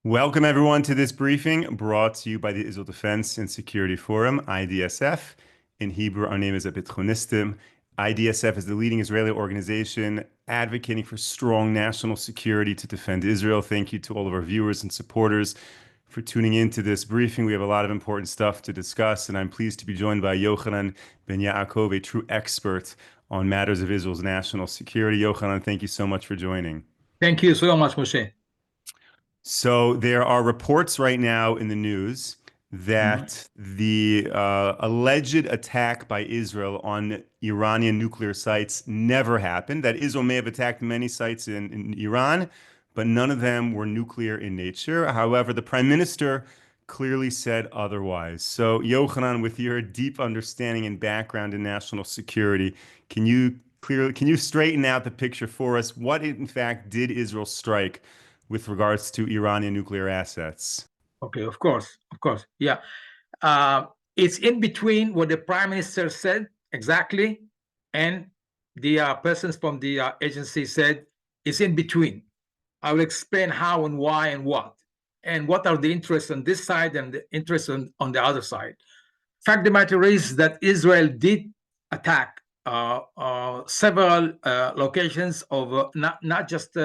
Welcome, everyone, to this briefing brought to you by the Israel Defense and Security Forum, IDSF. In Hebrew, our name is Abitchonistim. IDSF is the leading Israeli organization advocating for strong national security to defend Israel. Thank you to all of our viewers and supporters for tuning into this briefing. We have a lot of important stuff to discuss, and I'm pleased to be joined by Yochanan Ben Yaakov, a true expert on matters of Israel's national security. Yochanan, thank you so much for joining. Thank you so much, Moshe. So there are reports right now in the news that the alleged attack by Israel on Iranian nuclear sites never happened. That Israel may have attacked many sites in Iran, but none of them were nuclear in nature. However, the prime minister clearly said otherwise. So, Yochanan, with your deep understanding and background in national security, can you straighten out the picture for us? What, in fact, did Israel strike with regards to Iranian nuclear assets? Okay, of course. Yeah. It's in between what the prime minister said exactly, and the persons from the agency said it's in between. I will explain how and why and what are the interests on this side and the interests on the other side. Fact of the matter is that Israel did attack several locations of not just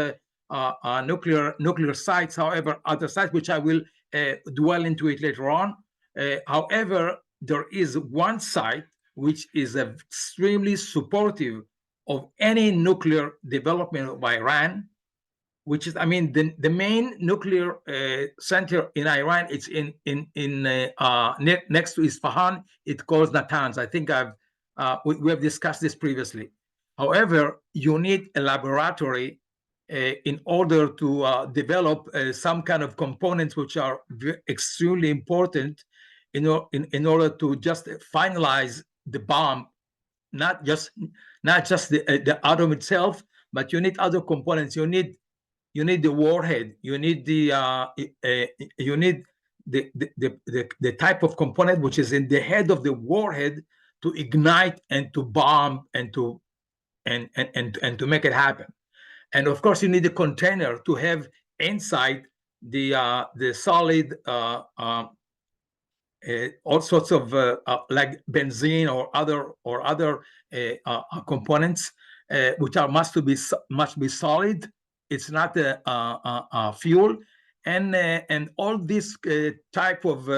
nuclear sites, however, other sites, which I will dwell into it later on. However, there is one site which is extremely supportive of any nuclear development by Iran, which is, the main nuclear center in Iran. It's next to Isfahan. It calls Natanz. I think we have discussed this previously. However, you need a laboratory in order to develop some kind of components which are extremely important in order to just finalize the bomb, not just the atom itself, but you need other components. You need the warhead. You need the type of component which is in the head of the warhead to ignite and to bomb and to make it happen. And of course, you need a container to have inside the solid, all sorts of like benzene or other components, which must be solid. It's not a fuel, and all these type of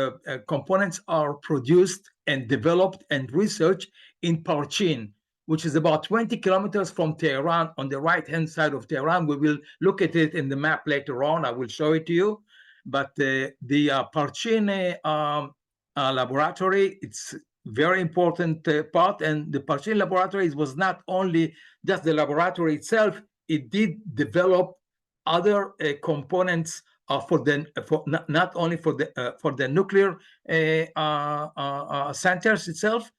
components are produced and developed and researched in Parchin, which is about 20 kilometers from Tehran, on the right-hand side of Tehran. We will look at it in the map later on. I will show it to you. But the Parchin laboratory, it's very important part. And the Parchin laboratory was not only just the laboratory itself, it did develop other components not only for the nuclear centers itself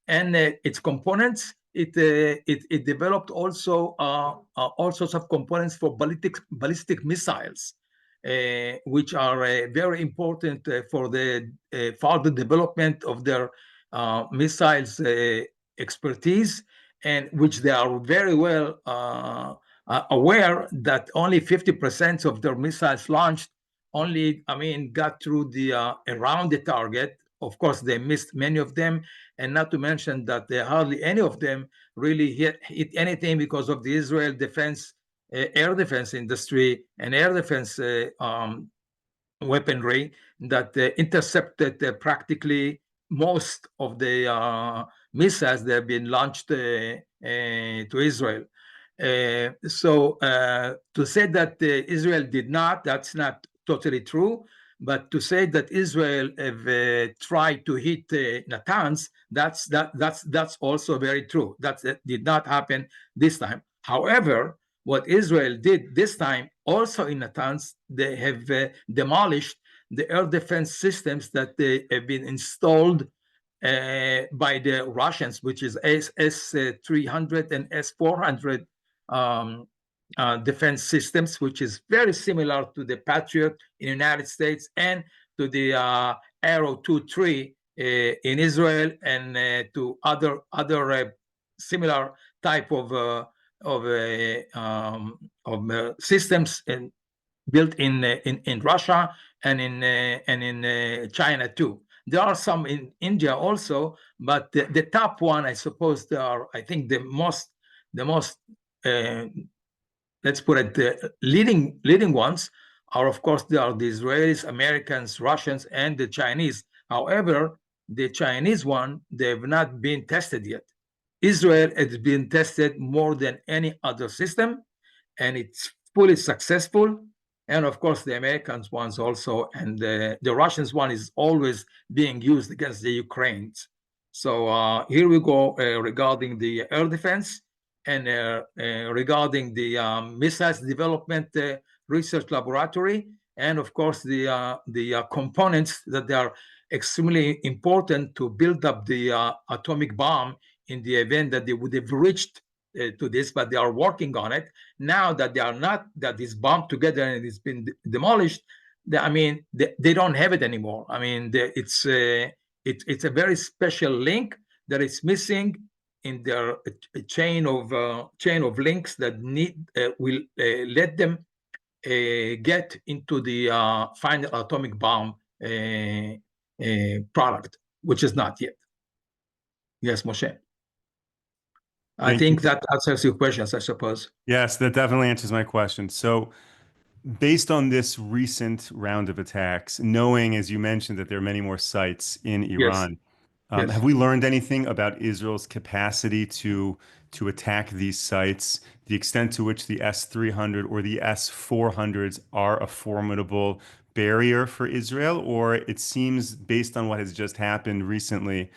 and its components. It developed also all sorts of components for ballistic missiles, which are very important for the further development of their missiles expertise, and which they are very well aware that only 50% of their missiles launched got through around the target. Of course, they missed many of them, and not to mention that hardly any of them really hit anything because of the Israel defense, air defense industry and air defense weaponry that intercepted practically most of the missiles that have been launched to Israel. So to say that Israel did not, that's not totally true. But to say that Israel have tried to hit Natanz, that's also very true. That did not happen this time. However, what Israel did this time, also in Natanz, they have demolished the air defense systems that they have been installed by the Russians, which is S-300 and S-400 defense systems, which is very similar to the Patriot in the United States and to the Arrow 2-3 in Israel, and to other similar type of systems built in Russia and in China too. There are some in India also, but the top one, I suppose, they are, I think, the most let's put it, the leading ones are, of course, they are the Israelis, Americans, Russians, and the Chinese. However, the Chinese one, they have not been tested yet. Israel has been tested more than any other system, and it's fully successful. And of course, the Americans ones also, and the Russians one is always being used against the Ukrainians. So here we go regarding the air defense and regarding the missiles development research laboratory, and of course the components that they are extremely important to build up the atomic bomb in the event that they would have reached to this, but they are working on it. Now that they are not, that is bombed together and it's been demolished, they don't have it anymore. I mean, it's a very special link that is missing in their chain of links that will let them get into the final atomic bomb product, which is not yet. Yes, Moshe. I think that answers your questions, I suppose. Yes, that definitely answers my question. So, based on this recent round of attacks, knowing, as you mentioned, that there are many more sites in Iran, Yes. have we learned anything about Israel's capacity to attack these sites, the extent to which the S-300 or the S-400s are a formidable barrier for Israel? Or it seems, based on what has just happened recently,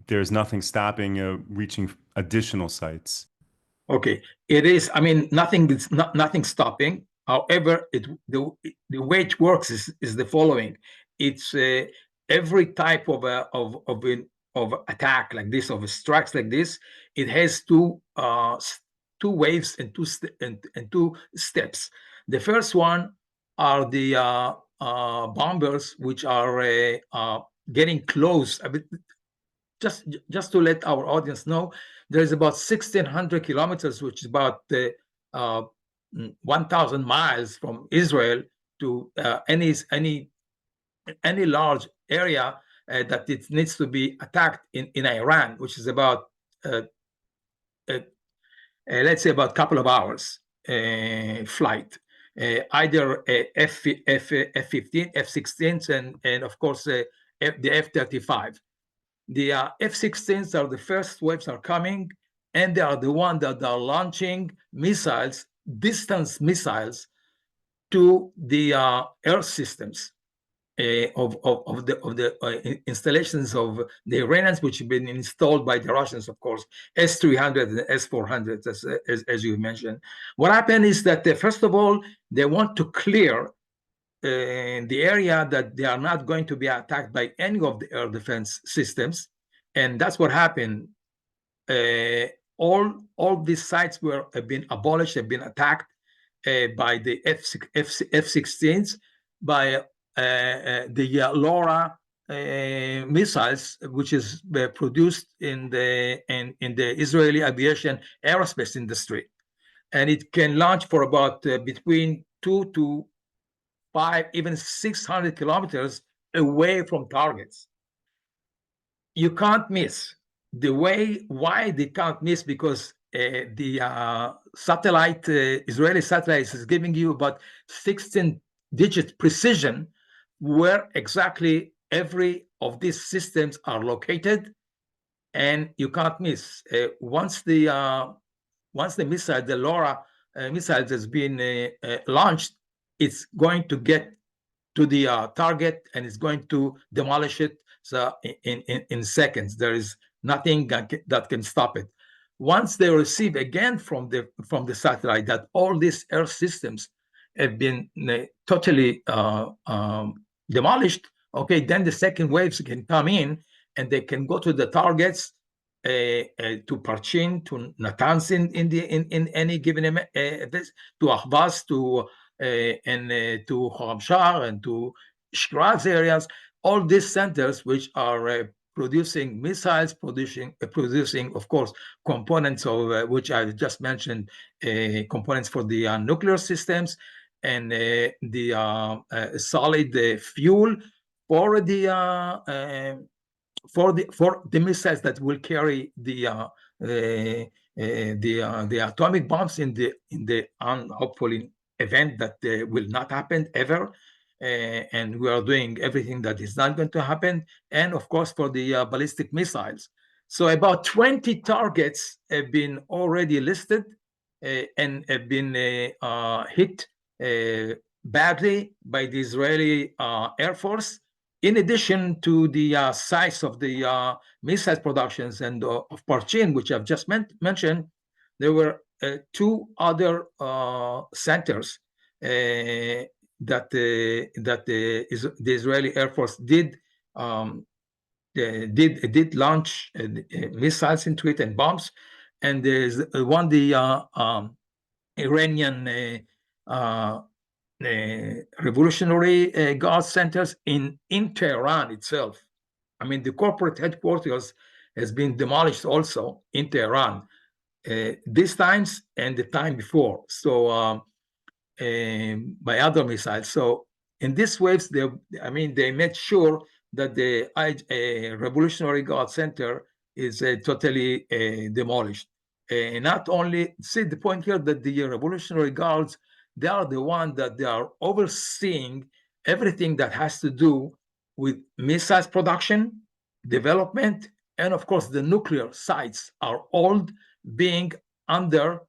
there's nothing stopping reaching additional sites. Okay, it is. I mean, nothing stopping. However, the way it works is the following. It's every type of attack like this, of strikes like this. It has two waves and two steps. The first one are the bombers, which are getting close. I mean, just to let our audience know, there's about 1,600 kilometers, which is about 1,000 miles from Israel to any large area that it needs to be attacked in Iran, which is about let's say about a couple of hours flight. Either F-15, F-16s, and of course the F-35. The F-16s are the first waves are coming, and they are the ones that are launching missiles, distance missiles, to the air systems of the installations of the Iranians, which have been installed by the Russians, of course, S-300 and S-400, as you mentioned. What happened is that first of all, they want to clear the area that they are not going to be attacked by any of the air defense systems, and that's what happened. All these sites have been abolished, have been attacked by the F-16s, by the LoRa missiles, which is produced in the Israeli aviation aerospace industry, and it can launch for about between 2 to 5, even 600 kilometers away from targets. You can't miss. Why they can't miss? Because the satellite, Israeli satellites, is giving you about 16-digit precision where exactly every of these systems are located, and you can't miss. Once the missile, the LoRa missile, has been launched, it's going to get to the target and it's going to demolish it. So in seconds, there is nothing that can stop it. Once they receive again from the satellite that all these air systems have been totally demolished, okay, then the second waves can come in and they can go to the targets, to Parchin, to Natanz in any given this, to Ahvaz, to Khorramshahr and to Shiraz areas, all these centers which are producing missiles, producing, of course, components of which I just mentioned, components for the nuclear systems, and the solid fuel for the missiles that will carry the atomic bombs in the hopefully event that will not happen ever. And we are doing everything that is not going to happen. And of course, for the ballistic missiles. So about 20 targets have been already listed and have been hit badly by the Israeli Air Force. In addition to the size of the missile productions and of Parchin, which I've just mentioned, there were two other centers that the Israeli Air Force did launch missiles into it and bombs. And there's one, the Iranian Revolutionary Guard centers in Tehran itself. I mean, the corporate headquarters has been demolished also in Tehran, these times and the time before. So by other missiles. So in these waves, they made sure that the Revolutionary Guard Center is totally demolished. Not only, see the point here that the Revolutionary Guards, they are the ones that they are overseeing everything that has to do with missiles production, development, and of course the nuclear sites are all being under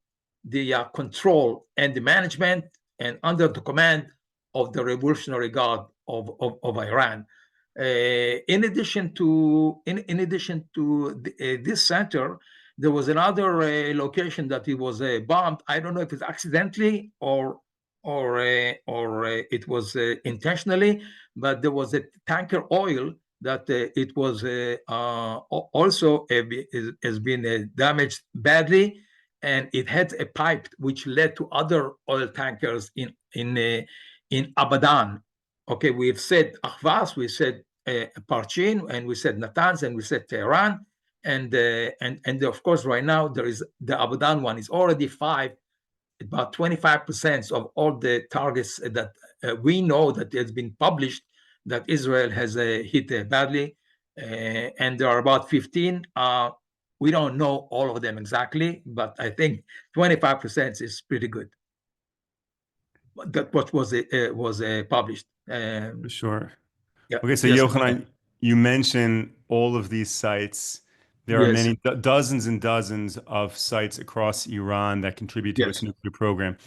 the control and the management and under the command of the Revolutionary Guard of Iran. In addition to this center, there was another location that it was bombed. I don't know if it's accidentally or it was intentionally, but there was a tanker oil that it was also has been damaged badly, and it had a pipe which led to other oil tankers in Abadan. Okay, we've said Ahvaz, we said Parchin, and we said Natanz, and we said Tehran, and of course right now there is the Abadan one is already about 25% of all the targets that we know that has been published that Israel has hit badly, and there are about 15. We don't know all of them exactly, but I think 25% is pretty good. That what was published. Sure. Yeah. Okay, so Yes. Yochanan, you mentioned all of these sites. There are Yes. many dozens and dozens of sites across Iran that contribute to Yes. its nuclear program.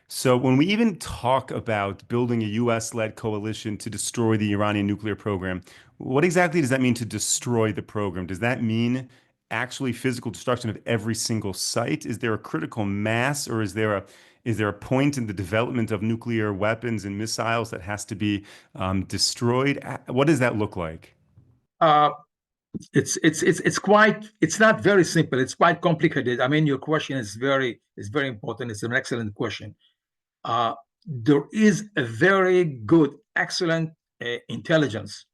So when we even talk about building a US-led coalition to destroy the Iranian nuclear program, what exactly does that mean to destroy the program? Does that mean actually physical destruction of every single site? Is there a critical mass, or is there a point in the development of nuclear weapons and missiles that has to be destroyed? What does that look like? It's not very simple. It's quite complicated. I mean, your question is very important. It's an excellent question. There is a very good, excellent intelligence,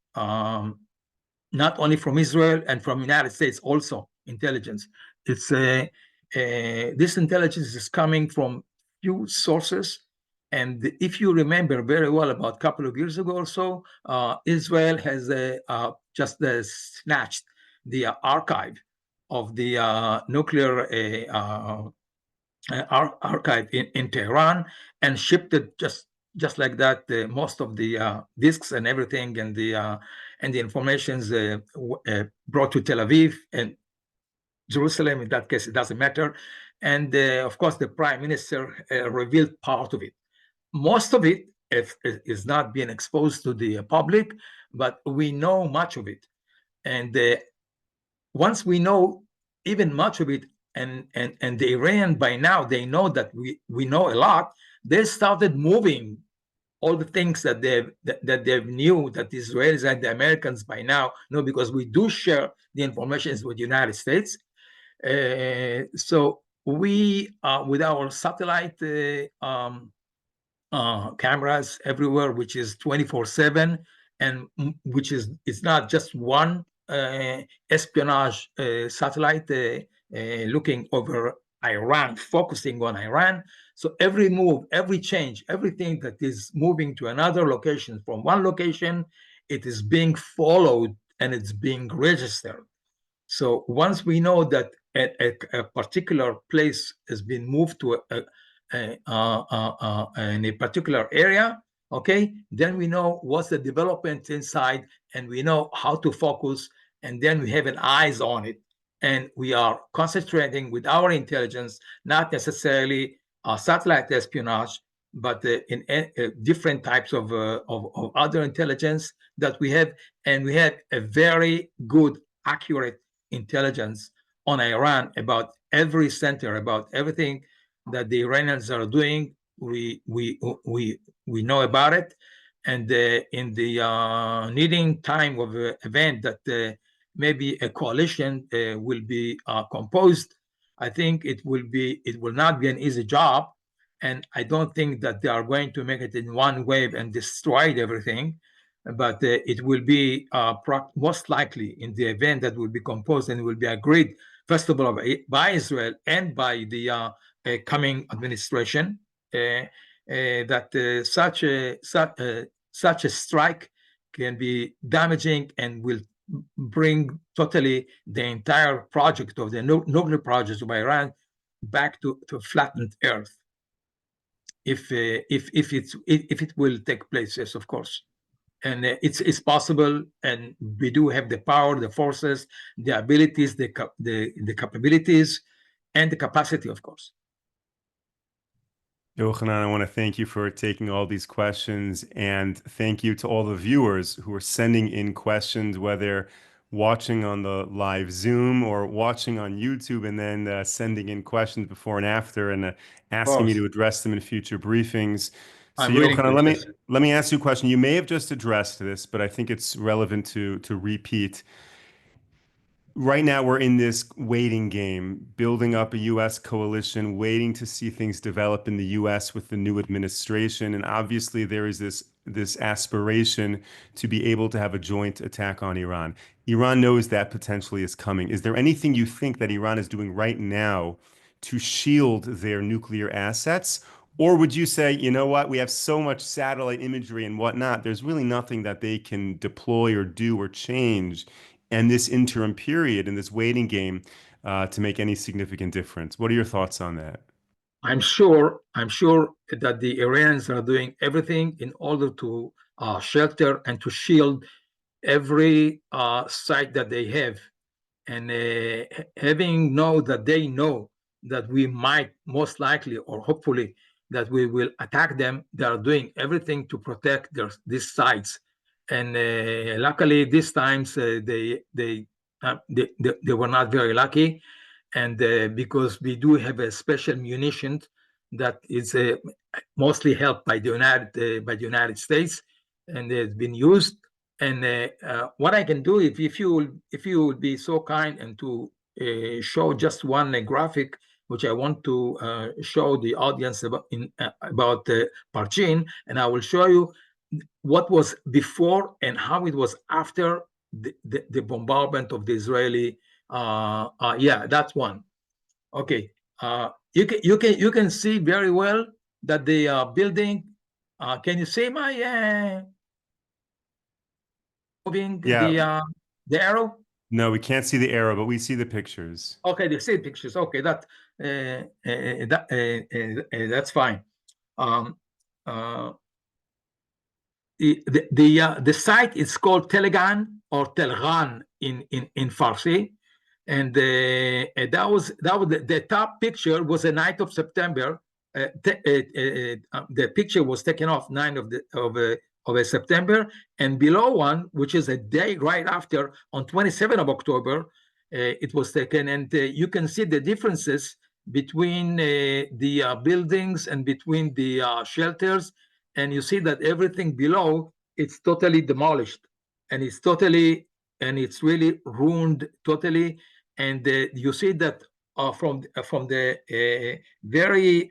not only from Israel and from the United States, also intelligence. It's this intelligence is coming from few sources. And if you remember very well, about a couple of years ago or so, Israel has just snatched the archive of the nuclear archive in Tehran and shipped it just like that. Most of the disks and everything and the informations brought to Tel Aviv and Jerusalem. In that case, it doesn't matter. And of course, the prime minister revealed part of it. Most of it is not being exposed to the public, but we know much of it. And once we know even much of it, and the Iran by now, they know that we know a lot, they started moving all the things that they knew that the Israelis and the Americans by now know, because we do share the information with the United States. So we, with our satellite cameras everywhere, which is 24/7, and which is it's not just one espionage satellite looking over Iran, focusing on Iran. So every move, every change, everything that is moving to another location from one location, it is being followed and it's being registered. So once we know that a particular place has been moved to in a particular area, okay, then we know what's the development inside, and we know how to focus, and then we have an eyes on it, and we are concentrating with our intelligence, not necessarily satellite espionage, but in different types of other intelligence that we have, and we have a very good, accurate intelligence on Iran about every center, about everything that the Iranians are doing. We know about it, and in the needing time of an event that maybe a coalition will be composed. I think it will not be an easy job, and I don't think that they are going to make it in one wave and destroy everything. But it will be most likely in the event that will be composed and will be agreed, first of all, by Israel and by the coming administration, that such a strike can be damaging and will bring totally the entire project of the nuclear project of Iran back to flattened earth. If it will take place, yes, of course. And it's possible, and we do have the power, the forces, the abilities, the capabilities, and the capacity, of course. Yochanan, I want to thank you for taking all these questions, and thank you to all the viewers who are sending in questions, whether watching on the live Zoom or watching on YouTube, and then sending in questions before and after, and asking me to address them in future briefings. So, Yochanan, let me ask you a question. You may have just addressed this, but I think it's relevant to repeat. Right now, we're in this waiting game, building up a U.S. coalition, waiting to see things develop in the U.S. with the new administration. And obviously, there is this aspiration to be able to have a joint attack on Iran. Iran knows that potentially is coming. Is there anything you think that Iran is doing right now to shield their nuclear assets? Or would you say, you know what, we have so much satellite imagery and whatnot, there's really nothing that they can deploy or do or change and this interim period in this waiting game to make any significant difference? What are your thoughts on that? I'm sure that the Iranians are doing everything in order to shelter and to shield every site that they have, and having know that we might most likely or hopefully that we will attack them. They are doing everything to protect these sites. And luckily, these times they were not very lucky, and because we do have a special munition that is mostly helped by the United States, and it's been used. And what I can do, if you would be so kind and to show just one graphic, which I want to show the audience about Parchin, and I will show you what was before and how it was after the bombardment of the Israeli. Yeah, that's one. Okay, you can see very well that the building. Can you see my moving the arrow? No, we can't see the arrow, but we see the pictures. Okay, they see pictures. Okay, that's fine. The site is called Telegan or Telgan in Farsi, and that was the top picture was the 9th of September. The picture was taken off 9th of September, and below one, which is a day right after, on 27th of October, it was taken, and you can see the differences between the buildings and between the shelters. And you see that everything below, it's totally demolished, and it's really ruined totally. And you see that from the very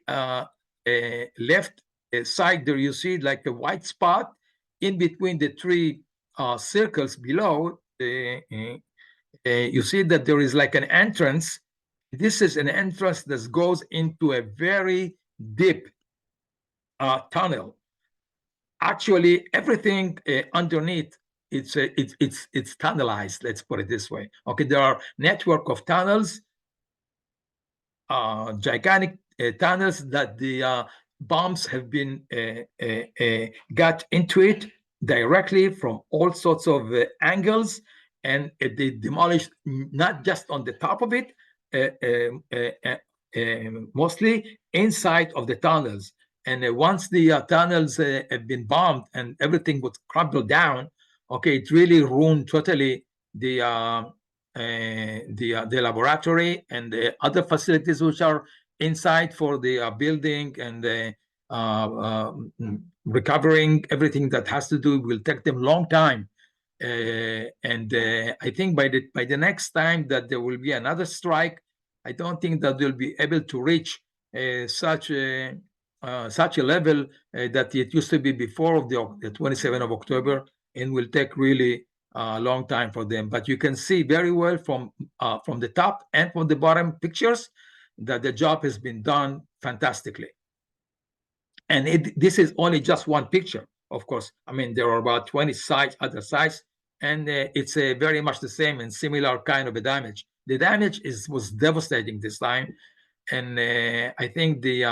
left side there, you see like a white spot in between the three circles below. You see that there is like an entrance this is an entrance that goes into a very deep tunnel. Actually, everything underneath it's tunnelized. Let's put it this way. Okay, there are network of tunnels, gigantic tunnels that the bombs have been got into it directly from all sorts of angles, and they demolished not just on the top of it, mostly inside of the tunnels. And once the tunnels have been bombed and everything was crumbled down, okay, it really ruined totally the laboratory and the other facilities which are inside for the building, and recovering everything that has to do will take them long time. And I think by the next time that there will be another strike, I don't think that they'll be able to reach such a level that it used to be before of the 27th of October, and will take really a long time for them. But you can see very well from the top and from the bottom pictures that the job has been done fantastically. And this is only just one picture, of course. I mean, there are about 20 sites, other sites, and it's very much the same and similar kind of a damage. The damage was devastating this time, and I think the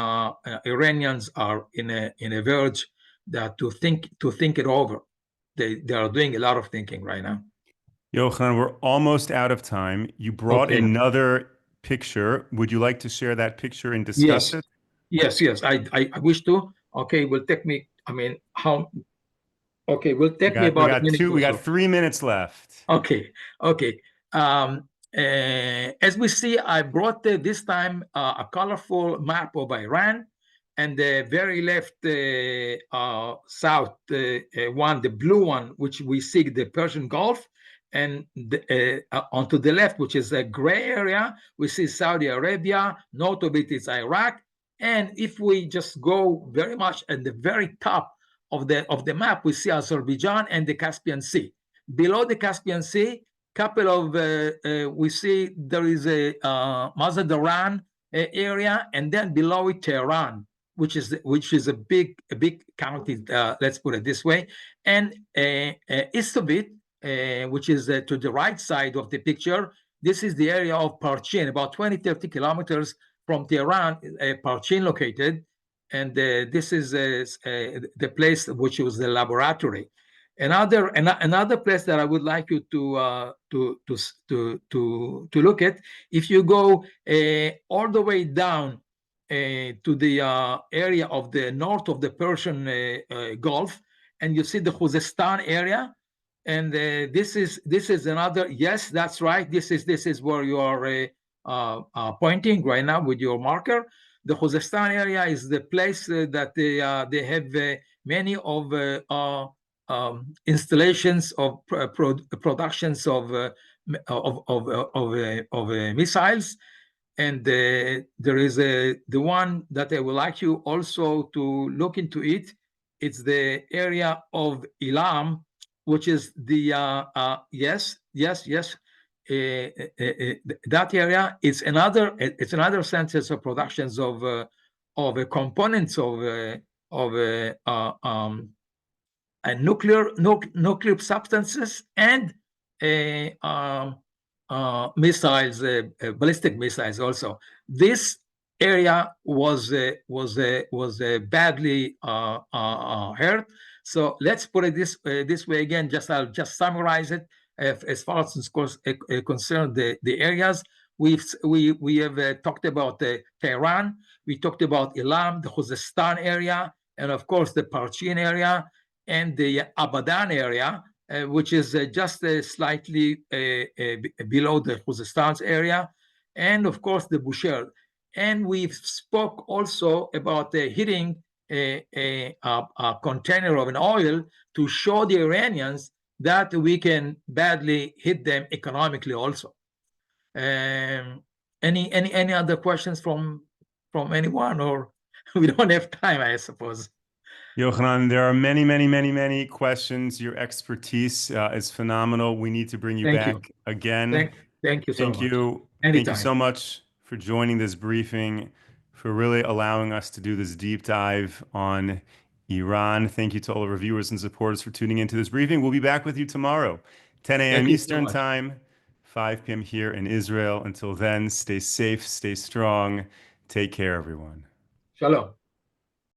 Iranians are in a verge that to think it over. They are doing a lot of thinking right now. Yochanan, we're almost out of time. You brought Okay. another picture. Would you like to share that picture and discuss it? Yes. I wish to. Okay, will take me. I mean, how? Okay, will take me about a minute or so. We got 3 minutes left. Okay. As we see, I brought this time a colorful map of Iran, and the very left south one, the blue one, which we see the Persian Gulf, and onto the left, which is a gray area, we see Saudi Arabia. North of it is Iraq, and if we just go very much at the very top of the map, we see Azerbaijan and the Caspian Sea. Below the Caspian Sea, couple of we see there is a Mazandaran area, and then below it Tehran, which is a big county. Let's put it this way. And east of it, which is to the right side of the picture, this is the area of Parchin, about 20-30 kilometers from Tehran, Parchin located. And this is the place which was the laboratory. Another place that I would like you to look at, if you go all the way down to the area of the north of the Persian Gulf, and you see the Khuzestan area, and this is another. Yes, that's right. This is where you are pointing right now with your marker. The Khuzestan area is the place that they have many of installations of productions of missiles, and there is the one that I would like you also to look into it. It's the area of Ilam, which is the that area. It's another census of productions of components of nuclear substances and missiles, ballistic missiles. Also, this area was badly hurt. So let's put it this way again. I'll just summarize it. As far as concerned the areas, we have talked about Tehran. We talked about Ilam, the Khuzestan area, and of course the Parchin area, and the Abadan area, which is just slightly below the Khuzestan area, and of course the Bushehr. And we spoke also about hitting a container of an oil to show the Iranians that we can badly hit them economically also. Any other questions from anyone, or we don't have time, I suppose? Yochanan, there are many questions. Your expertise is phenomenal. We need to bring you back again. Thank you so much. Thank you. Anytime. Thank you so much for for joining this briefing, for really allowing us to do this deep dive on Iran. Thank you to all of our viewers and supporters for tuning into this briefing. We'll be back with you tomorrow, 10 a.m. Thank you so Eastern much. Time, 5 p.m. here in Israel. Until then, stay safe, stay strong. Take care, everyone. Shalom.